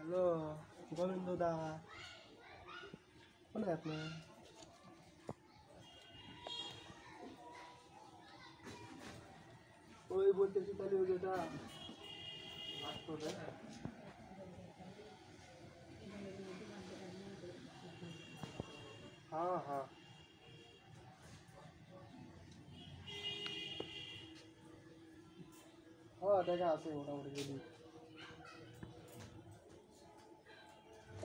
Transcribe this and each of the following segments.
Hello Govinda দা, কোন আপনি? ওই বলতেছি তাহলে ওই যেটা হ্যাঁ হ্যাঁ হ্যাঁ টাকা আছে মোটামুটি। যদি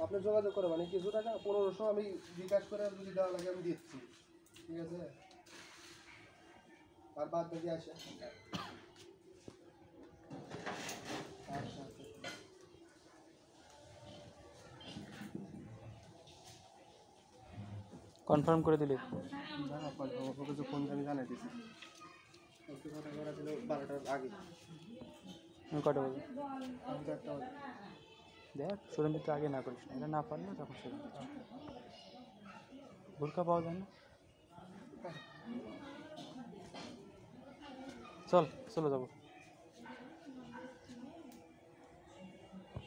আপনি যোগাযোগ করে মানে কিছু টাকা 1500 আমি বিকাশ করে যদি দেওয়া লাগে আমি দিচ্ছি, ঠিক আছে? আর বাদ বাকি আসে। আচ্ছা আচ্ছা কনফার্ম করে দিলে না ওকে কিছু ফোন আমি জানাই দিচ্ছি। একটু কথা করা ছিল 12টার আগে। আমি কটা বলবো আমি তো একটা দেখ সুরেন্দ্র তো আগে না করিস না, এটা না পারলে তখন সুরেন্দ্র বোরকা পাওয়া যায় না। চল চলে যাবো।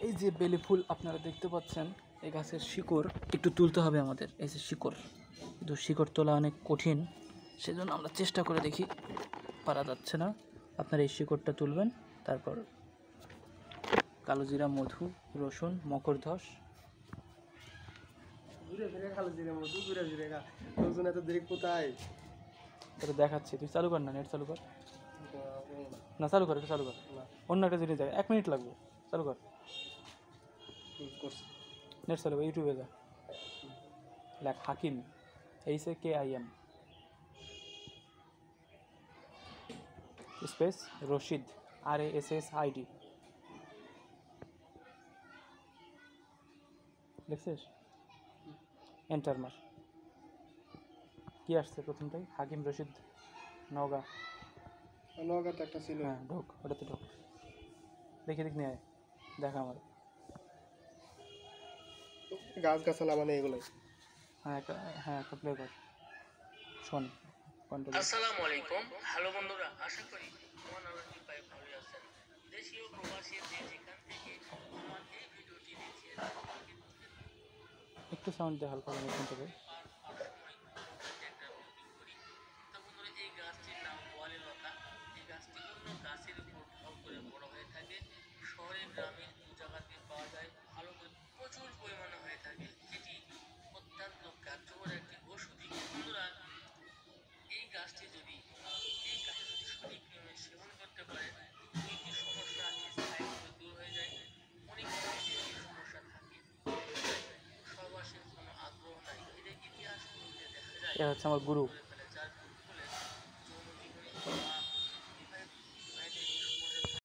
এই যে বেলি ফুল আপনারা দেখতে পাচ্ছেন, এই গাছের শিকড় একটু তুলতে হবে আমাদের। এই যে শিকড়, কিন্তু শিকড় তোলা অনেক কঠিন, সেজন্য আমরা চেষ্টা করে দেখি, পারা যাচ্ছে না। আপনারা এই শিকড়টা তুলবেন, তারপর কালো জিরা, মধু, রসুন, মকরধস। ঘুরে ফিরে খালো জিরে মধু ঘুরে ফিরে খা লোকজন এত দেরি কোথায়? তোকে দেখাচ্ছি, তুই চালু কর না, নেট চালু কর না, চালু কর, একটু চালু কর, অন্য একটা জিনিস যায়, 1 মিনিট লাগবে, চালু কর, করছি নেট চালু কর, ইউটিউবে যা, লেখ হাকিম, HAKIM স্পেস রশিদ, RASSID, দেখছিস? এন্টার মার। কি আসছে প্রথমটাই? হাকিম রশিদ নওগাঁ। নগাঁতে একটা ছিল। হ্যাঁ ঢোক, ওটাতে ঢোক, দেখি দেখ নিয়ে আয়, দেখা আমার। গাছ গাছালা মানে এগুলোই। হ্যাঁ একটা প্লে কর, শোন কন্ট্রোল। আসসালামু আলাইকুম, হ্যালো বন্ধুরা, আশা করি মহান আল্লাহর কৃপায় ভালো আছেন। দেশীয় প্রবাসী যে যেখান থেকে আমার এই ভিডিওটি দেখছেন, একটু সাউন্ড দে হালকা, আমি শুনতে পাই। একটা ভিডিও করি। তো বন্ধুরা, এই গাছটির নাম বোয়ালি লতা। এই গাছটি অন্য গাছের উপর ঢল করে বড় হয়ে থাকে। শহরে গ্রামে দু জায়গাতে পাওয়া যায়, ভালো করে প্রচুর পরিমাণে হয়ে থাকে। এটি অত্যন্ত কার্যকর একটি ওষুধি। বন্ধুরা, এই গাছটি যদি সঠিক নিয়মে সেবন করতে পারেন, দুইটি সমস্যা স্থায়ীভাবে দূর হয়ে যায়। অনেক যে সমস্যা থাকে সহবাসের কোনো আগ্রহ নাই, এদের ইতিহাস বলতে দেখা যায় এ হচ্ছে আমার গুরু।